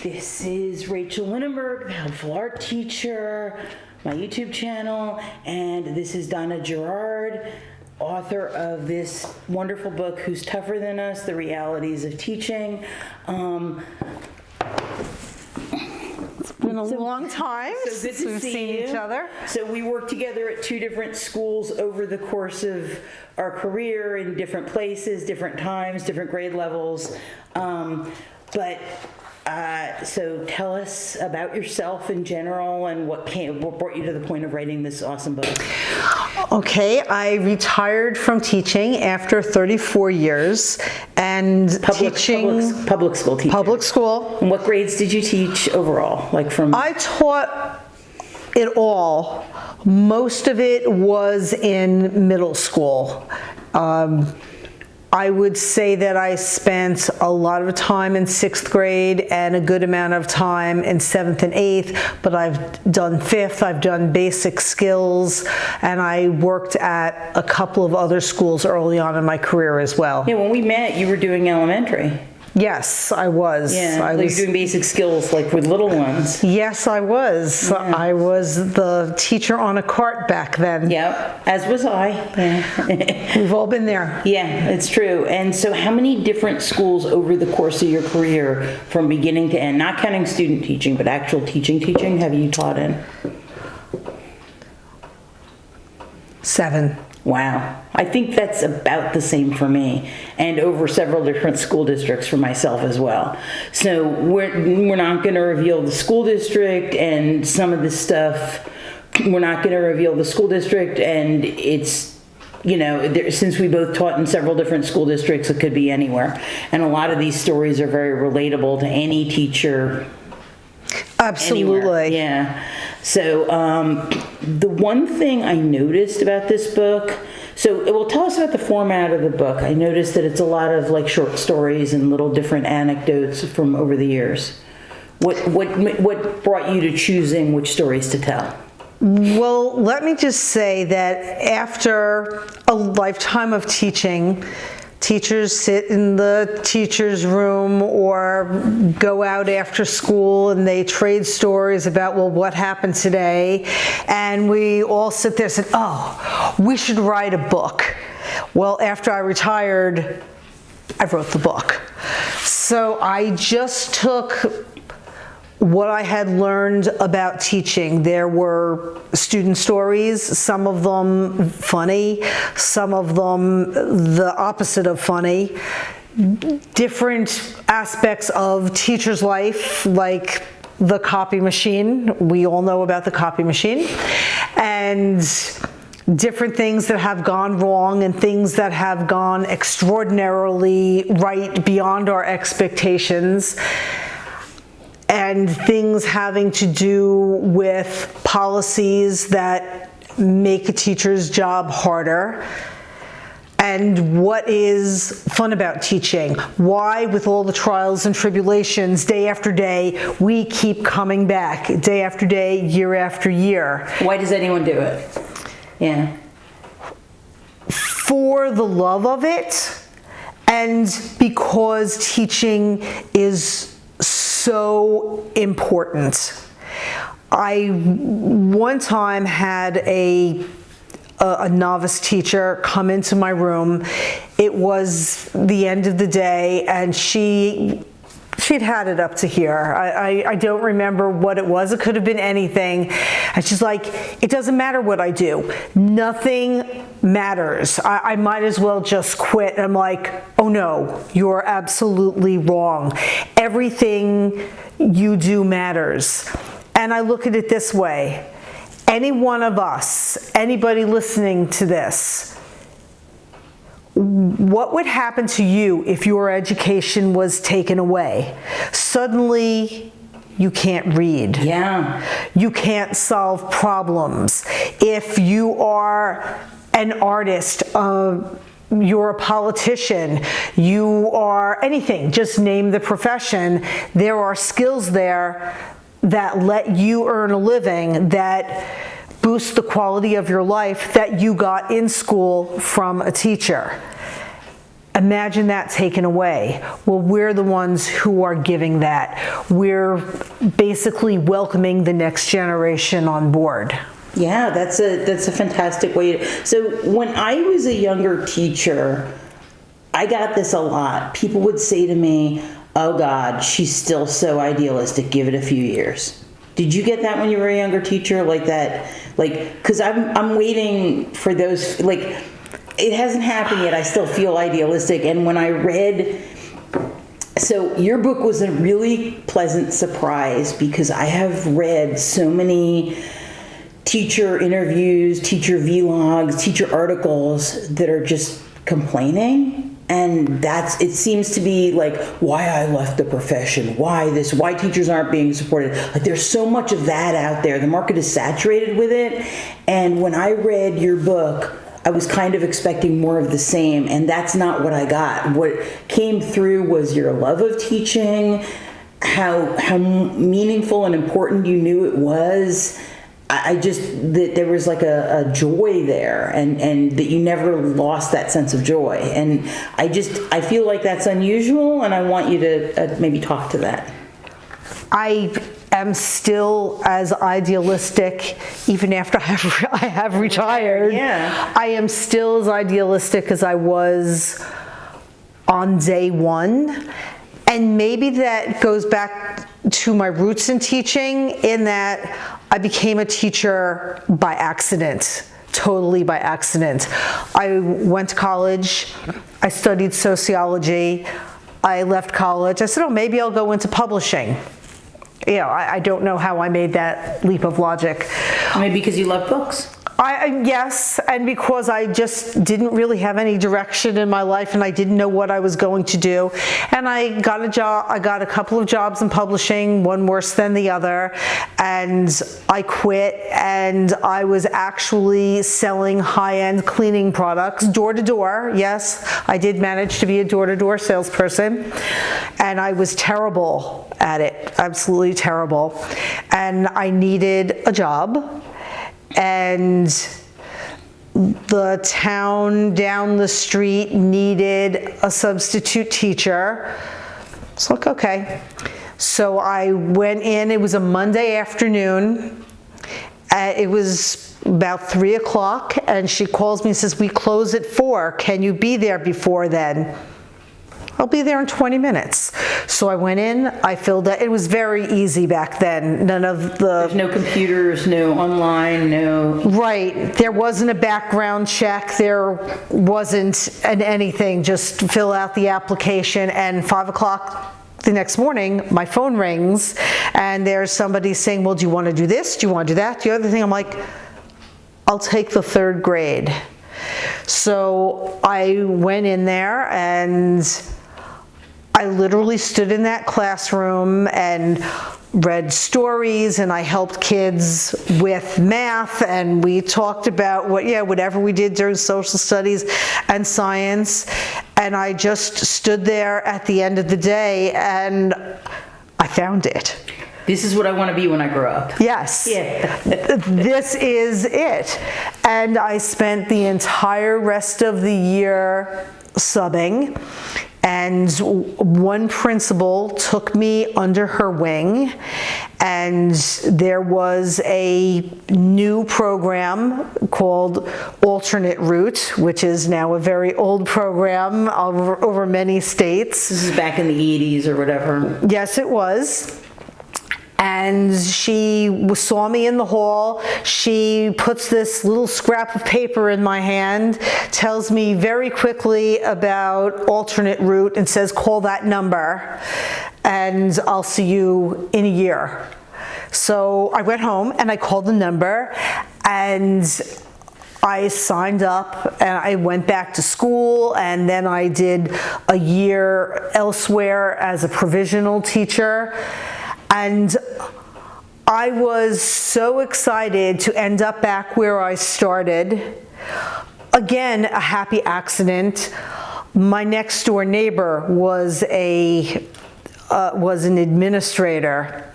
This is Rachel Winenberg, the helpful art teacher, my YouTube channel, and this is Donna, Gerard, author of this wonderful book, Who's Tougher Than Us? The Realities of Teaching. It's been a long time since we've seen each other. So we worked together at two different schools over the course of our career in different places, different times, different grade levels. So tell us about yourself in general and what brought you to the point of writing this awesome book. Okay, I retired from teaching after 34 years and teaching public school teacher. Public school. And what grades did you teach overall? I taught it all. Most of it was in middle school. I would say that I spent a lot of time in 6th grade and a good amount of time in 7th and 8th, but I've done 5th, I've done basic skills, and I worked at a couple of other schools early on in my career as well. Yeah, when we met, you were doing elementary. Yes, I was. Yeah, I was doing basic skills like with little ones. Yes, I was. Yeah. I was the teacher on a cart back then. Yep, as was I. Yeah. We've all been there. Yeah, it's true. And so how many different schools over the course of your career from beginning to end, not counting student teaching, but actual teaching, have you taught in? 7. Wow. I think that's about the same for me, and over several different school districts for myself as well. So we're not going to reveal the school district and some of this stuff. We're not going to reveal the school district, and it's, since we both taught in several different school districts, it could be anywhere. And a lot of these stories are very relatable to any teacher. Absolutely. Anywhere. Yeah. So the one thing I noticed about this book, tell us about the format of the book. I noticed that it's a lot of like short stories and little different anecdotes from over the years. What brought you to choosing which stories to tell? Well, let me just say that after a lifetime of teaching, teachers sit in the teacher's room or go out after school and they trade stories about, well, what happened today? And we all sit there and said, oh, we should write a book. Well, after I retired, I wrote the book. So I just took what I had learned about teaching. There were student stories, some of them funny, some of them the opposite of funny, different aspects of teachers' life, like the copy machine. We all know about the copy machine. And different things that have gone wrong and things that have gone extraordinarily right beyond our expectations, and things having to do with policies that make a teacher's job harder, and what is fun about teaching. Why, with all the trials and tribulations, day after day, we keep coming back, day after day, year after year. Why does anyone do it? Yeah. For the love of it, and because teaching is so important. I one time had a novice teacher come into my room. It was the end of the day, and she'd had it up to here. I don't remember what it was. It could have been anything. And she's like, it doesn't matter what I do. Nothing matters. I might as well just quit. And I'm like, oh no, you're absolutely wrong. Everything you do matters. And I look at it this way. Any one of us, anybody listening to this, what would happen to you if your education was taken away? Suddenly, you can't read. Yeah. You can't solve problems. If you are an artist, you're a politician, you are anything, just name the profession, there are skills there that let you earn a living, that boost the quality of your life that you got in school from a teacher. Imagine that taken away. Well, we're the ones who are giving that. We're basically welcoming the next generation on board. Yeah, that's a fantastic way so when I was a younger teacher, I got this a lot. People would say to me, "Oh God, she's still so idealistic. Give it a few years." Did you get that when you were a younger teacher, like that? Like, because I'm waiting for those. Like, it hasn't happened yet. I still feel idealistic. And when I read, so your book was a really pleasant surprise because I have read so many teacher interviews, teacher vlogs, teacher articles that are just complaining. And it seems to be like why I left the profession, why teachers aren't being supported. Like there's so much of that out there. The market is saturated with it. And when I read your book, I was kind of expecting more of the same, and that's not what I got. What came through was your love of teaching, how meaningful and important you knew it was. That there was like a joy there, and that you never lost that sense of joy. And I feel like that's unusual, and I want you to maybe talk to that. I am still as idealistic even after I have retired. Yeah. I am still as idealistic as I was on day one. And maybe that goes back to my roots in teaching, in that I became a teacher by accident, totally by accident. I went to college, I studied sociology, I left college. I said, oh, maybe I'll go into publishing. You know, I don't know how I made that leap of logic. Maybe because you love books. Yes, and because I just didn't really have any direction in my life and I didn't know what I was going to do. And I got a job, I got a couple of jobs in publishing, one worse than the other, and I quit, and I was actually selling high-end cleaning products door to door. Yes, I did manage to be a door-to-door salesperson, and I was terrible at it, absolutely terrible. And I needed a job. And the town down the street needed a substitute teacher. It's like, okay. So I went in, it was a Monday afternoon. It was about 3 o'clock, and she calls me and says, we close at 4. Can you be there before then? I'll be there in 20 minutes. So I went in, I filled out, it was very easy back then. None of the... There's no computers, no online, no... Right. There wasn't a background check. There wasn't anything. Just fill out the application, and 5 o'clock the next morning, my phone rings, and there's somebody saying, well, do you want to do this? Do you want to do that? The other thing, I'm like, I'll take the 3rd grade. So I went in there, and I literally stood in that classroom and read stories, and I helped kids with math, and we talked about whatever we did during social studies and science. And I just stood there at the end of the day, and I found it. This is what I want to be when I grow up. Yes. Yeah. This is it. And I spent the entire rest of the year subbing, and one principal took me under her wing, and there was a new program called Alternate Route, which is now a very old program over many states. This is back in the 80s or whatever. Yes, it was. And she saw me in the hall. She puts this little scrap of paper in my hand, tells me very quickly about Alternate Route, and says, call that number, and I'll see you in a year. So I went home and I called the number, and I signed up, and I went back to school, and then I did a year elsewhere as a provisional teacher. And I was so excited to end up back where I started. Again, a happy accident. My next door neighbor was an administrator,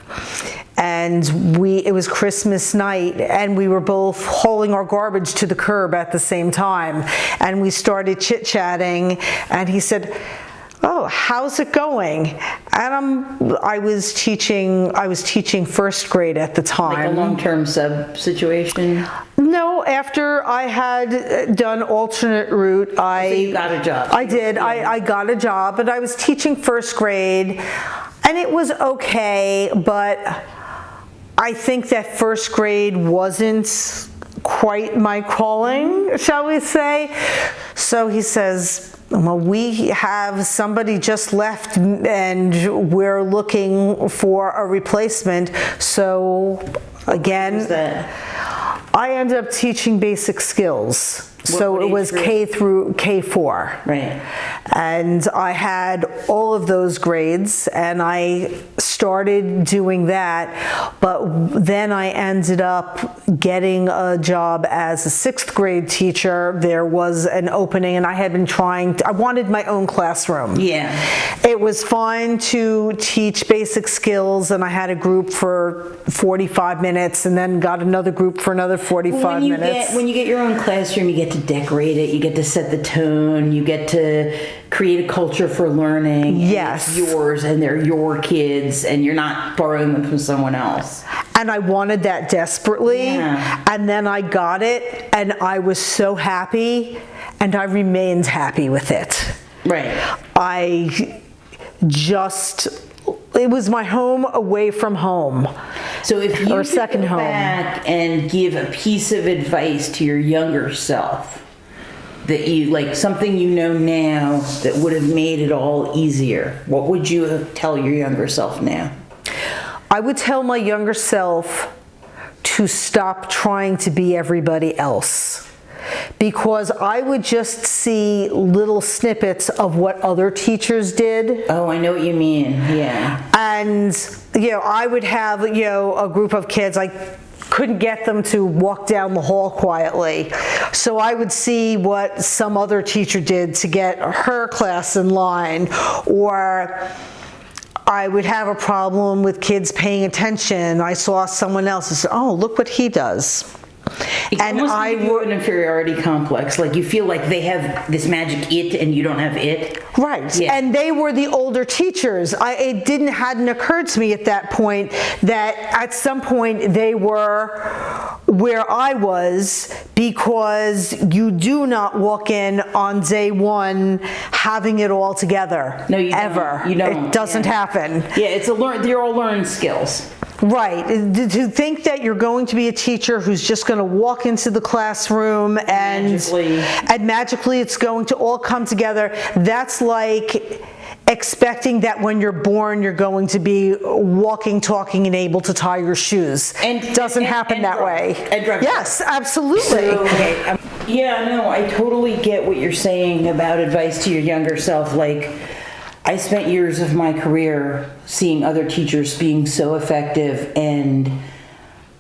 and it was Christmas night, and we were both hauling our garbage to the curb at the same time, and we started chit-chatting, and he said, "Oh, how's it going?" And I was teaching first grade at the time. Like a long-term sub situation? No, after I had done alternate route, So you got a job? I did. I got a job, and I was teaching first grade, and it was okay, but I think that first grade wasn't quite my calling, shall we say. So he says, "Well, we have somebody just left and we're looking for a replacement." So again, I ended up teaching basic skills. So it was K through K4. Right. And I had all of those grades, and I started doing that, but then I ended up getting a job as a 6th grade teacher. There was an opening, and I had been I wanted my own classroom. Yeah. It was fine to teach basic skills, and I had a group for 45 minutes, and then got another group for another 45 minutes. When you get your own classroom, you get to decorate it, you get to set the tone, you get to create a culture for learning. Yes. It's yours, and they're your kids, and you're not borrowing them from someone else. And I wanted that desperately. Yeah. And then I got it, and I was so happy, and I remained happy with it. Right. It was my home away from home. So if you could second go home. back and give a piece of advice to your younger self, that you, like something you know now that would have made it all easier, what would you tell your younger self now? I would tell my younger self to stop trying to be everybody else, because I would just see little snippets of what other teachers did. Oh, I know what you mean. Yeah. And, I would have, a group of kids, I couldn't get them to walk down the hall quietly. So I would see what some other teacher did to get her class in line, or I would have a problem with kids paying attention. I saw someone else and said, "Oh, look what he does." And I would an inferiority complex, like you feel like they have this magic it and you don't have it. Right. Yeah. And they were the older teachers. It hadn't occurred to me at that point that at some point they were where I was, because you do not walk in on day one having it all together. No, you ever. don't. You don't. It doesn't happen. Yeah, they're all learned skills. Right. To think that you're going to be a teacher who's just going to walk into the classroom and magically it's going to all come together, that's like expecting that when you're born you're going to be walking, talking, and able to tie your shoes. And it doesn't happen that way. Yes, absolutely. So, okay. Yeah, no, I totally get what you're saying about advice to your younger self. Like, I spent years of my career seeing other teachers being so effective and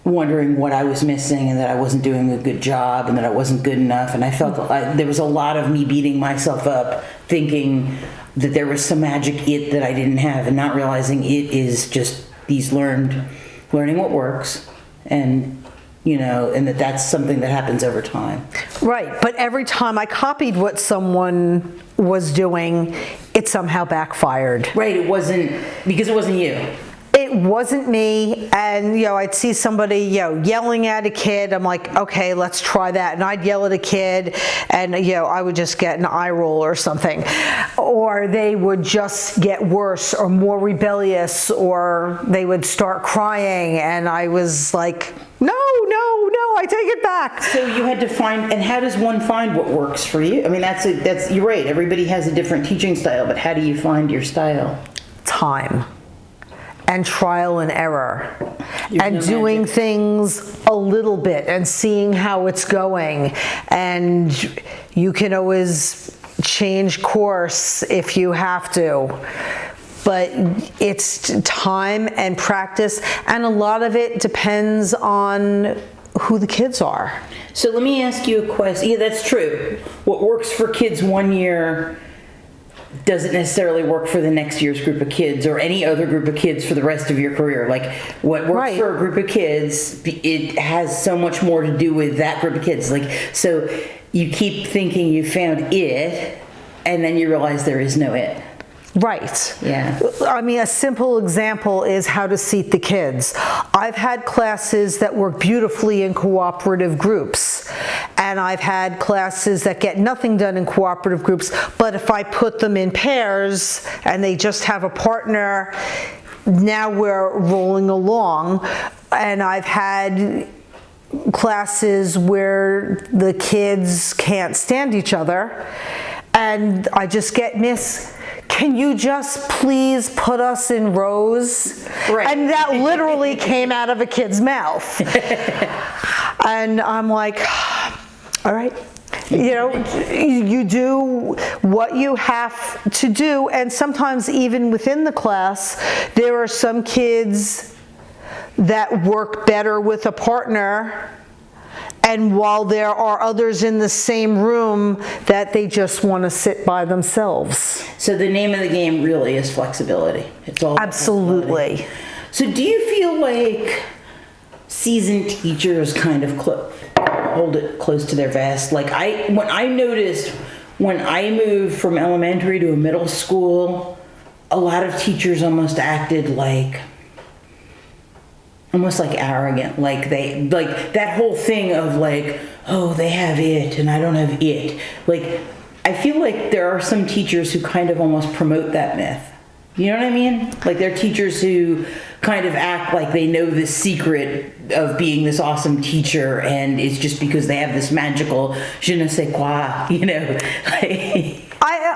wondering what I was missing, and that I wasn't doing a good job, and that I wasn't good enough. And I felt there was a lot of me beating myself up, thinking that there was some magic it that I didn't have, and not realizing it is just these learning what works, and and that's something that happens over time. Right. But every time I copied what someone was doing, it somehow backfired. Right. It wasn't because it wasn't you. It wasn't me, and I'd see somebody yelling at a kid. I'm like, okay, let's try that, and I'd yell at a kid, and I would just get an eye roll or something, or they would just get worse or more rebellious, or they would start crying, and I was like, no, I take it back. So you had to find, and how does one find what works for you? I mean, that's you're right. Everybody has a different teaching style, but how do you find your style? Time. And trial and error, and doing things a little bit and seeing how it's going. And you can always change course if you have to. But it's time and practice, and a lot of it depends on who the kids are. So let me ask you a question. Yeah, that's true. What works for kids one year doesn't necessarily work for the next year's group of kids or any other group of kids for the rest of your career. Like what works Right. for a group of kids, it has so much more to do with that group of kids. Like, so you keep thinking you found it, and then you realize there is no it. Right. Yeah. I mean, a simple example is how to seat the kids. I've had classes that work beautifully in cooperative groups, and I've had classes that get nothing done in cooperative groups, but if I put them in pairs and they just have a partner, now we're rolling along. And I've had classes where the kids can't stand each other, and I just get can you just please put us in rows? Right. And that literally came out of a kid's mouth. And I'm like, all right. You know, you do what you have to do. And sometimes even within the class, there are some kids that work better with a partner, and while there are others in the same room that they just want to sit by themselves. So the name of the game really is flexibility. It's all about Absolutely. flexibility. So do you feel like seasoned teachers kind of hold it close to their vest? Like when I noticed when I moved from elementary to a middle school, a lot of teachers almost acted like arrogant, like that whole thing of like, oh, they have it and I don't have it. Like, I feel like there are some teachers who kind of almost promote that myth. You know what I mean? Like, they're teachers who kind of act like they know the secret of being this awesome teacher, and it's just because they have this magical je ne sais quoi, you know?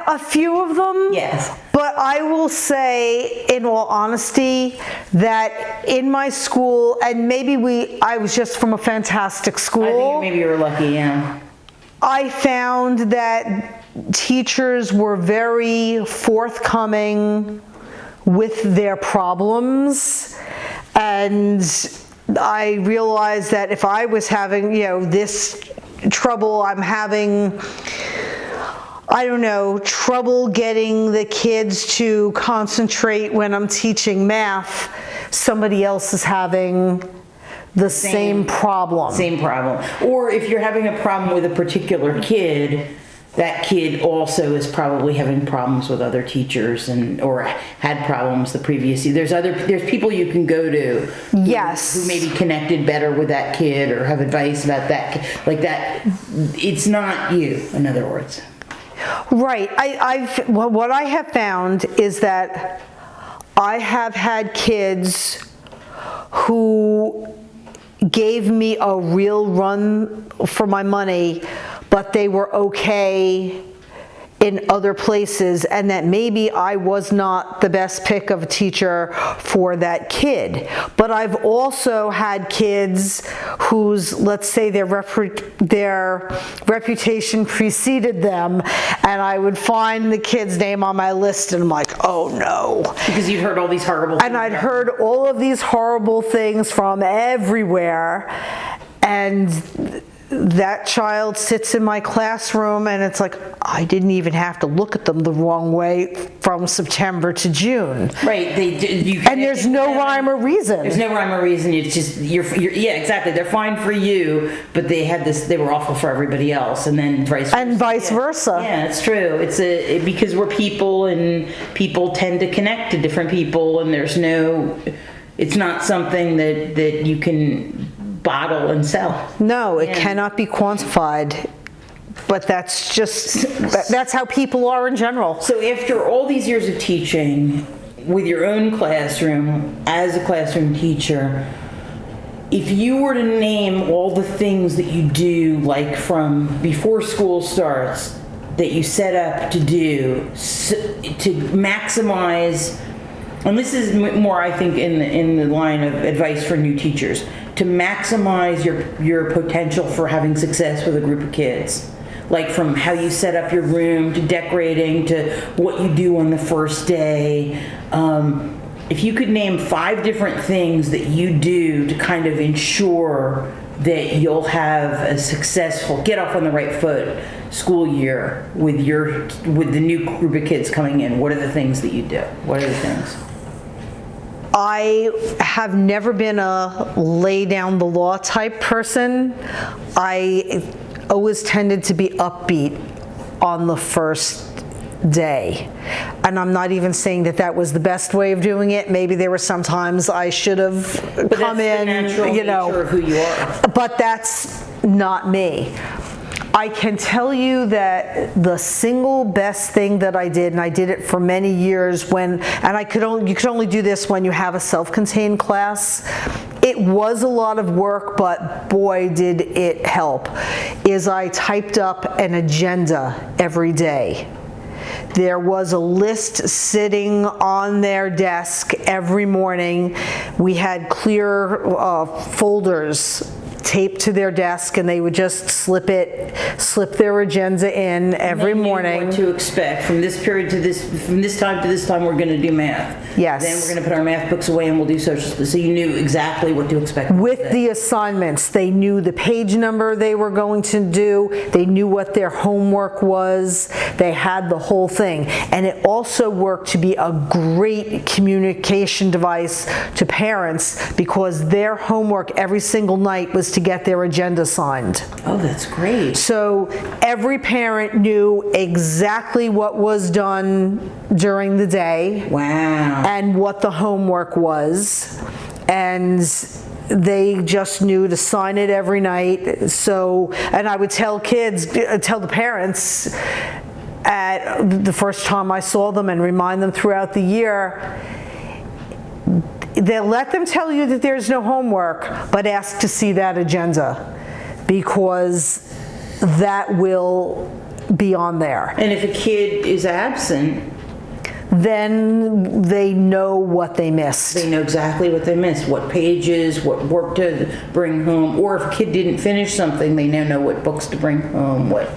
A few of them. Yes. But I will say, in all honesty, that in my school, and maybe I was just from a fantastic school. I think maybe you were lucky, yeah. I found that teachers were very forthcoming with their problems, and I realized that if I was having, this trouble, I'm having, I don't know, trouble getting the kids to concentrate when I'm teaching math, somebody else is having the same problem. Same problem. Or if you're having a problem with a particular kid, that kid also is probably having problems with other teachers or had problems the previous year. There's people you can go to who maybe connected better with that kid or have advice about that kid. Like that, it's not you, in other words. Right. What I have found is that I have had kids who gave me a real run for my money, but they were okay in other places, and that maybe I was not the best pick of a teacher for that kid. But I've also had kids whose, let's say, their reputation preceded them, and I would find the kid's name on my list, and I'm like, oh no. Because you'd heard all these horrible things. And I'd heard all of these horrible things from everywhere, and that child sits in my classroom, and it's like, I didn't even have to look at them the wrong way from September to June. Right. And there's no rhyme or reason. There's no rhyme or reason. It's just, yeah, exactly. They're fine for you, but they were awful for everybody else. And then vice versa. Yeah, it's true. Because we're people, and people tend to connect to different people, and it's not something that you can bottle and sell. No, it cannot be quantified, but that's how people are in general. So after all these years of teaching with your own classroom, as a classroom teacher, if you were to name all the things that you do, like from before school starts, that you set up to do to maximize, and this is more, I think, in the line of advice for new teachers, to maximize your potential for having success with a group of kids. Like from how you set up your room, to decorating, to what you do on the first day. If you could name 5 different things that you do to kind of ensure that you'll have a successful, get off on the right foot school year with the new group of kids coming in? What are the things that you do? What are the things? I have never been a lay down the law type person. I always tended to be upbeat on the first day. And I'm not even saying that that was the best way of doing it. Maybe there were some times I should have come in, the natural nature of who you are. But that's not me. I can tell you that the single best thing that I did, and I did it for many years you could only do this when you have a self-contained class. It was a lot of work, but boy, did it help, is I typed up an agenda every day. There was a list sitting on their desk every morning. We had clear folders taped to their desk, and they would just slip their agenda in every morning. What to expect from this period to this, from this time to this time, we're going to do math. Yes. Then we're going to put our math books away and we'll do social studies. So you knew exactly what to expect. With the assignments, they knew the page number they were going to do. They knew what their homework was. They had the whole thing. And it also worked to be a great communication device to parents, because their homework every single night was to get their agenda signed. Oh, that's great. So every parent knew exactly what was done during the day. Wow. And what the homework was. And they just knew to sign it every night. So, and I would tell the parents at the first time I saw them, and remind them throughout the year, they'll let them tell you that there's no homework, but ask to see that agenda, because that will be on there. And if a kid is absent, then they know what they missed. they know exactly what they missed, what pages, what work to bring home, or if a kid didn't finish something, they now know what books to bring home, what.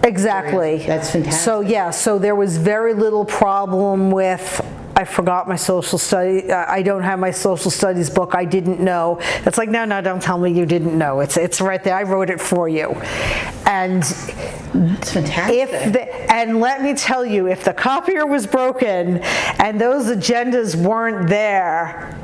Exactly. That's fantastic. So yeah, so there was very little problem with, I forgot my social study, I don't have my social studies book, I didn't know. It's like, no, don't tell me you didn't know. It's right there, I wrote it for you. And That's fantastic. and let me tell you, if the copier was broken and those agendas weren't there,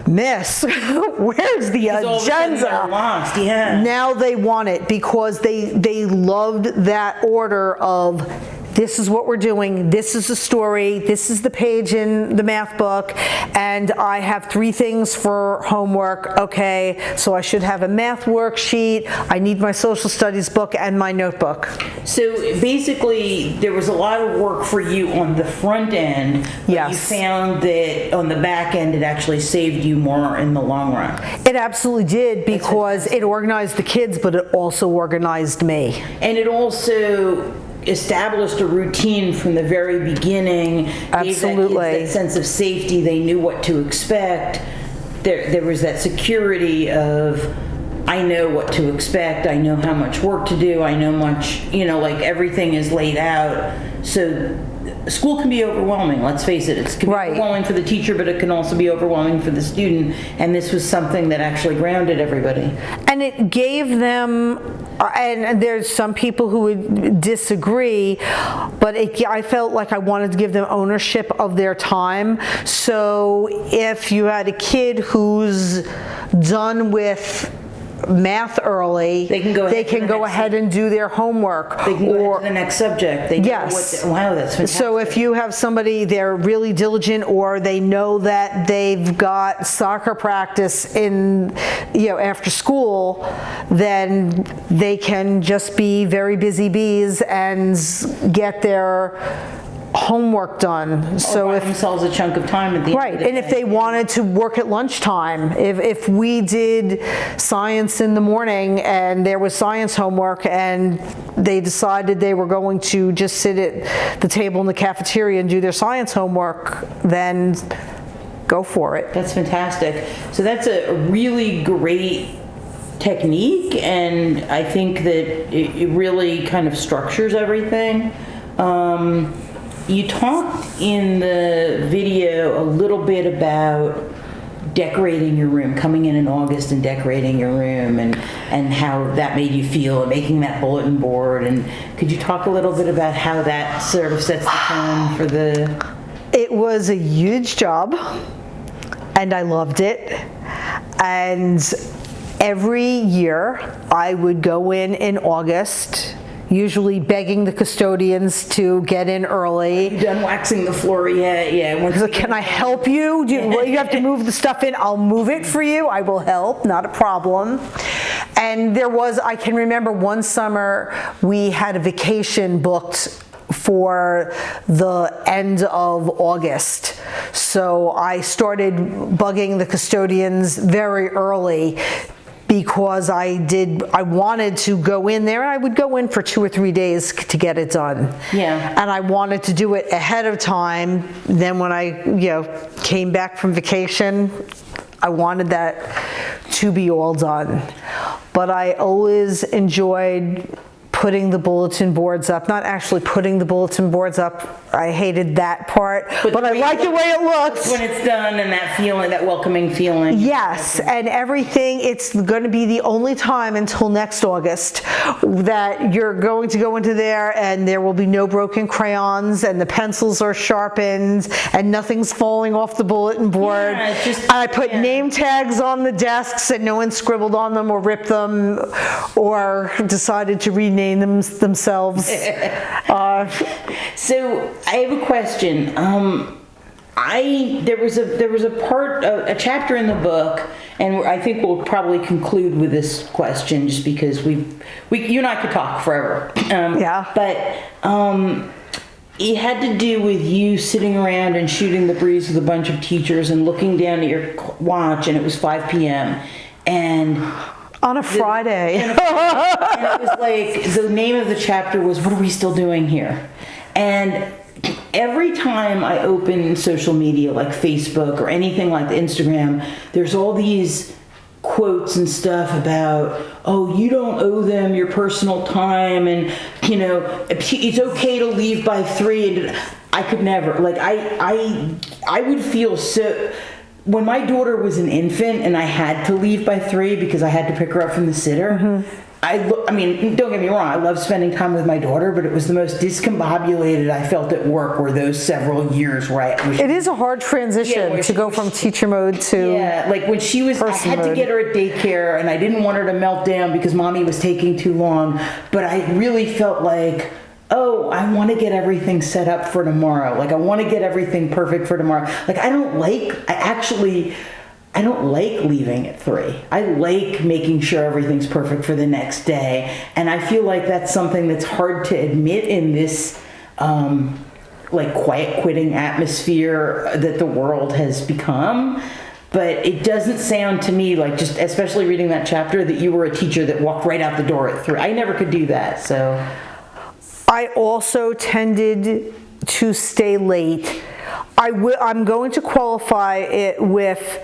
miss, where's the All of a sudden they're agenda? lost. Yeah. Now they want it, because they loved that order of, this is what we're doing, this is the story, this is the page in the math book, and I have 3 things for homework. Okay, so I should have a math worksheet, I need my social studies book, and my notebook. So basically, there was a lot of work for you on the front end, but Yes. you found that on the back end, it actually saved you more in the long run. It absolutely did, because it organized the kids, but it also organized me. And it also established a routine from the very beginning. Absolutely. Gave that kids that sense of safety. They knew what to expect. There was that security of, I know what to expect. I know how much work to do. I know much, like everything is laid out. So school can be overwhelming, let's face it. It can be Right. overwhelming for the teacher, but it can also be overwhelming for the student. And this was something that actually grounded everybody. And it gave them, and there's some people who would disagree, but I felt like I wanted to give them ownership of their time. So if you had a kid who's done with math early, They can go ahead to the next ahead and do their homework. They can go ahead to the next subject. They know Yes. wow, that's fantastic. So if you have somebody, they're really diligent, or they know that they've got soccer practice after school, then they can just be very busy bees and get their homework done. So buy if themselves a chunk of time at the Right, end of the and if day. they wanted to work at lunchtime, if we did science in the morning and there was science homework and they decided they were going to just sit at the table in the cafeteria and do their science homework, then go for it. That's fantastic. So that's a really great technique, and I think that it really kind of structures everything. You talked in the video a little bit about decorating your room, coming in August and decorating your room, and how that made you feel, and making that bulletin board. And could you talk a little bit about how that sort of sets the tone for the... It was a huge job, and I loved it. And every year I would go in August, usually begging the custodians to get in early. You done waxing the floor yet? Yeah. Can I help you? You have to move the stuff in. I'll move it for you. I will help, not a problem. And I can remember one summer we had a vacation booked for the end of August. So I started bugging the custodians very early, because I wanted to go in there, and I would go in for 2 or 3 days to get it done. Yeah. And I wanted to do it ahead of time. Then when I, came back from vacation, I wanted that to be all done. But I always enjoyed putting the bulletin boards up, not actually putting the bulletin boards up. I hated that part, but I like the way it looks. When it's done, and that feeling, that welcoming feeling. Yes, and everything, it's going to be the only time until next August that you're going to go into there and there will be no broken crayons, and the pencils are sharpened, and nothing's falling off the bulletin board. Yeah, I put name tags on the desks, and no one scribbled on them or ripped them or decided to rename them themselves. So I have a question. There was a chapter in the book, and I think we'll probably conclude with this question, just because you and I could talk forever. Yeah. But it had to do with you sitting around and shooting the breeze with a bunch of teachers and looking down at your watch, and it was 5 p.m. and on a Friday. And it was like, the name of the chapter was, "What are we still doing here?" And every time I open social media like Facebook or anything like Instagram, there's all these quotes and stuff about, oh, you don't owe them your personal time, and it's okay to leave by 3. And I could never, like, I would feel so. When my daughter was an infant and I had to leave by 3 because I had to pick her up from the sitter, I mean, don't get me wrong, I love spending time with my daughter, but it was the most discombobulated I felt at work were those several years where I was... It is a hard transition to go from teacher mode to... Yeah, like when she was... I had to get her at daycare, and I didn't want her to melt down because mommy was taking too long, but I really felt like, oh, I want to get everything set up for tomorrow. Like, I want to get everything perfect for tomorrow. Like, I don't like leaving at 3. I like making sure everything's perfect for the next day. And I feel like that's something that's hard to admit in this, like, quiet quitting atmosphere that the world has become. But it doesn't sound to me like, just especially reading that chapter, that you were a teacher that walked right out the door at 3. I never could do that, so... I also tended to stay late. I'm going to qualify it with,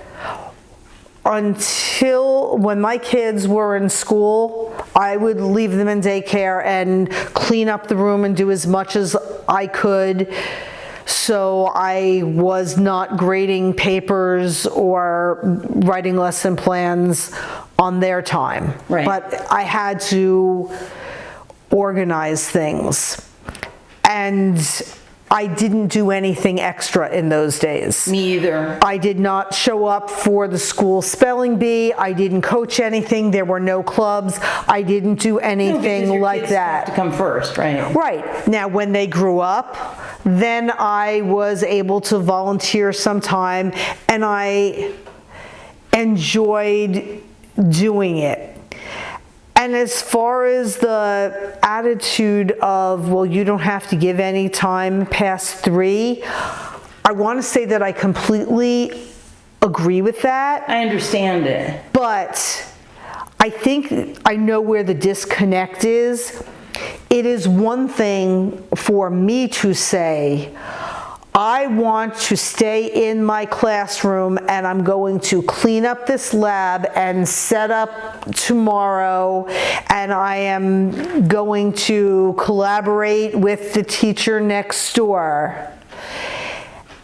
until when my kids were in school, I would leave them in daycare and clean up the room and do as much as I could. So I was not grading papers or writing lesson plans on their time. Right. But I had to organize things, and I didn't do anything extra in those days. Me either. I did not show up for the school spelling bee. I didn't coach anything. There were no clubs. I didn't do anything like that. Have to come first, right? Right. Now, when they grew up, then I was able to volunteer sometime, and I enjoyed doing it. And as far as the attitude of, well, you don't have to give any time past 3, I want to say that I completely agree with that. I understand it. But I think I know where the disconnect is. It is one thing for me to say, I want to stay in my classroom and I'm going to clean up this lab and set up tomorrow, and I am going to collaborate with the teacher next door.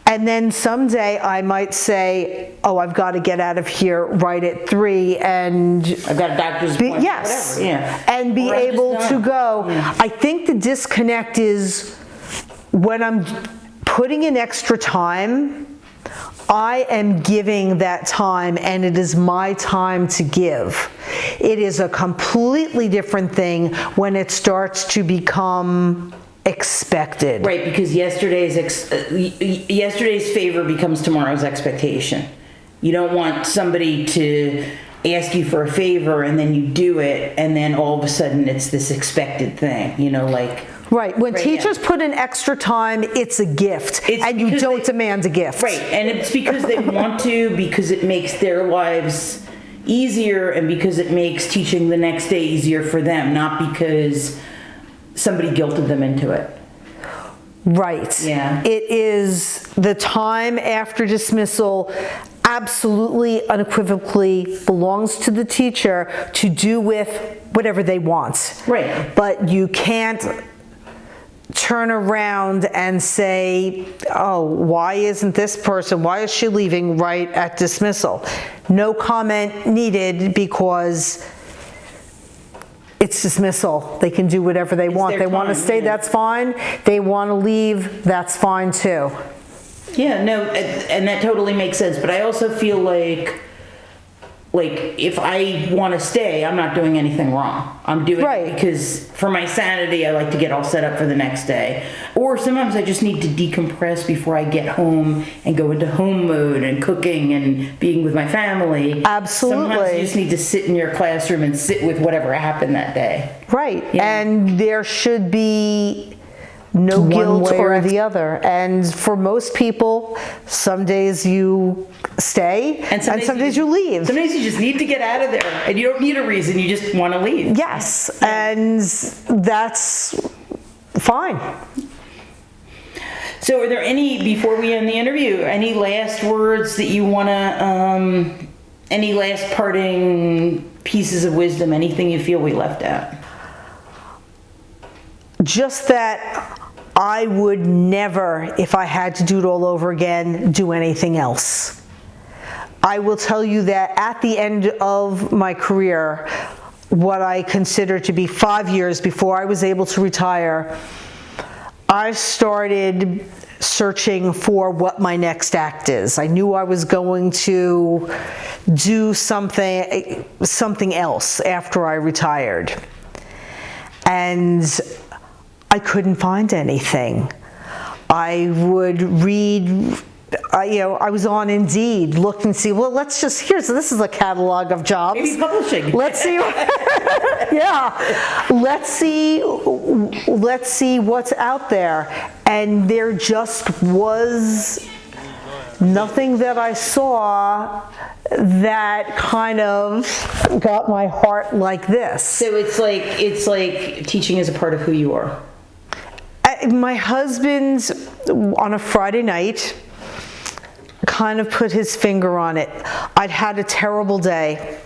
And then someday I might say, oh, I've got to get out of here right at 3 and I've got a doctor's appointment, yes, whatever. Yeah. and be Or I'm just able to done. go. Yeah. I think the disconnect is when I'm putting in extra time, I am giving that time and it is my time to give. It is a completely different thing when it starts to become expected. Right, because yesterday's favor becomes tomorrow's expectation. You don't want somebody to ask you for a favor and then you do it and then all of a sudden it's this expected thing, like. Right, when Right, teachers yeah. put in extra time, it's a gift, It's and you because don't demand a gift. Right, and it's because they want to, because it makes their lives easier and because it makes teaching the next day easier for them, not because somebody guilted them into it. Right. Yeah. It is the time after dismissal absolutely unequivocally belongs to the teacher to do with whatever they want. Right. But you can't turn around and say, oh, why isn't this person, why is she leaving right at dismissal? No comment needed because it's dismissal. They can do whatever they want. their They want to time, stay, yeah. that's fine. They want to leave, that's fine too. Yeah, no, and that totally makes sense, but I also feel like if I want to stay, I'm not doing anything wrong. I'm doing Right. it because for my sanity, I like to get all set up for the next day. Or sometimes I just need to decompress before I get home and go into home mode and cooking and being with my family. Absolutely. Sometimes you just need to sit in your classroom and sit with whatever happened that day. Right. Yeah. And there should be no guilt way or or the other. And for most people, some days you stay and some days you leave. Sometimes you just need to get out of there and you don't need a reason, you just want to leave. Yes, and that's fine. So are there any, before we end the interview, any last words that you want to, any last parting pieces of wisdom, anything you feel we left out? Just that I would never, if I had to do it all over again, do anything else. I will tell you that at the end of my career, what I consider to be 5 years before I was able to retire, I started searching for what my next act is. I knew I was going to do something else after I retired. And I couldn't find anything. I would read, I was on Indeed, look and see, well, this is a catalog of jobs. Maybe publishing. Let's see, yeah, let's see what's out there. And there just was nothing that I saw that kind of got my heart like this. So it's like teaching is a part of who you are. My husband, on a Friday night, kind of put his finger on it. I'd had a terrible day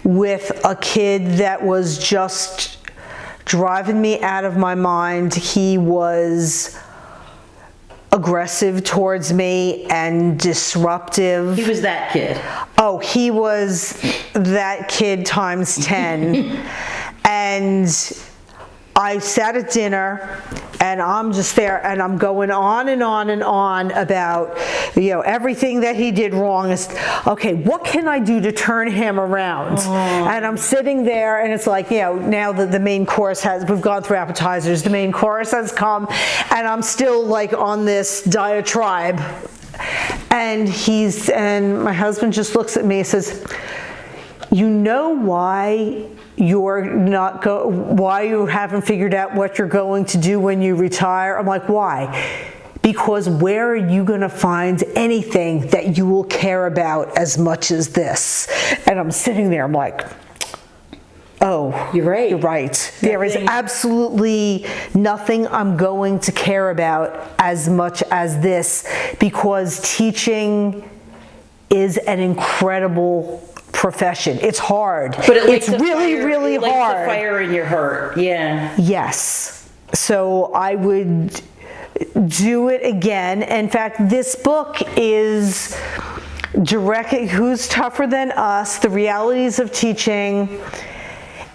with a kid that was just driving me out of my mind. He was aggressive towards me and disruptive. He was that kid. Oh, he was that kid times 10. And I sat at dinner and I'm just there and I'm going on and on and on about, everything that he did wrong is, okay, what can I do to turn him around? And I'm sitting there and it's like, now that the main course we've gone through appetizers, the main course has come and I'm still like on this diatribe. And my husband just looks at me and says, you know why why you haven't figured out what you're going to do when you retire? I'm like, why? Because where are you going to find anything that you will care about as much as this? And I'm sitting there, I'm like, oh, You're right. You're right. There is absolutely nothing I'm going to care about as much as this, because teaching is an incredible profession. It's hard. But it's really, really hard. The fire in your heart. Yeah. Yes. So I would do it again. In fact, this book is directed, Who's Tougher Than Us? The Realities of Teaching.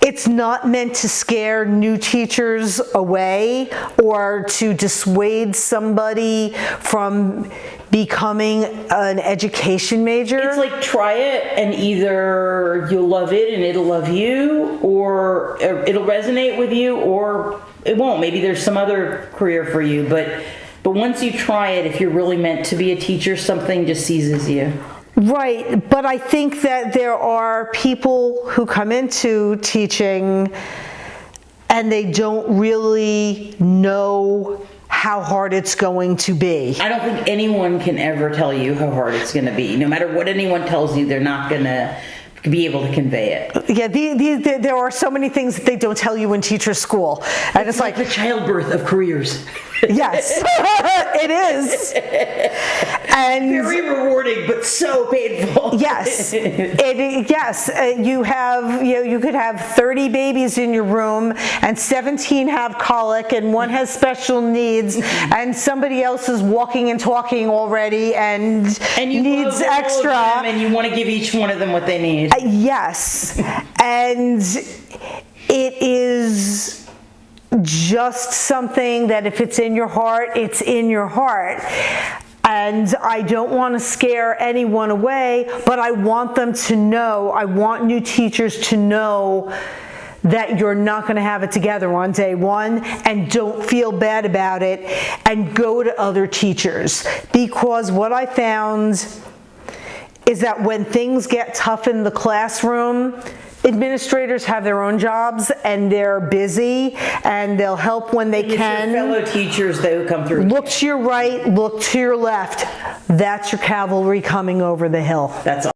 It's not meant to scare new teachers away or to dissuade somebody from becoming an education major. It's like, try it and either you'll love it and it'll love you, or it'll resonate with you, or it won't. Maybe there's some other career for you, but once you try it, if you're really meant to be a teacher, something just seizes you. Right, but I think that there are people who come into teaching and they don't really know how hard it's going to be. I don't think anyone can ever tell you how hard it's going to be. No matter what anyone tells you, they're not going to be able to convey it. Yeah, there are so many things that they don't tell you in teacher school. And it's like the childbirth of careers. Yes, it is. And very rewarding, but so painful. Yes, yes. You could have 30 babies in your room, and 17 have colic, and one has special needs, and somebody else is walking and talking already, and you needs love all extra. of them, and you want to give each one of them what they need. Yes, and it is just something that if it's in your heart, it's in your heart. And I don't want to scare anyone away, but I want them to know, I want new teachers to know that you're not going to have it together on day one, and don't feel bad about it, and go to other teachers. Because what I found is that when things get tough in the classroom, administrators have their own jobs and they're busy and they'll help when they can. Your fellow teachers, though, come through. Look to your right, look to your left. That's your cavalry coming over the hill. That's all.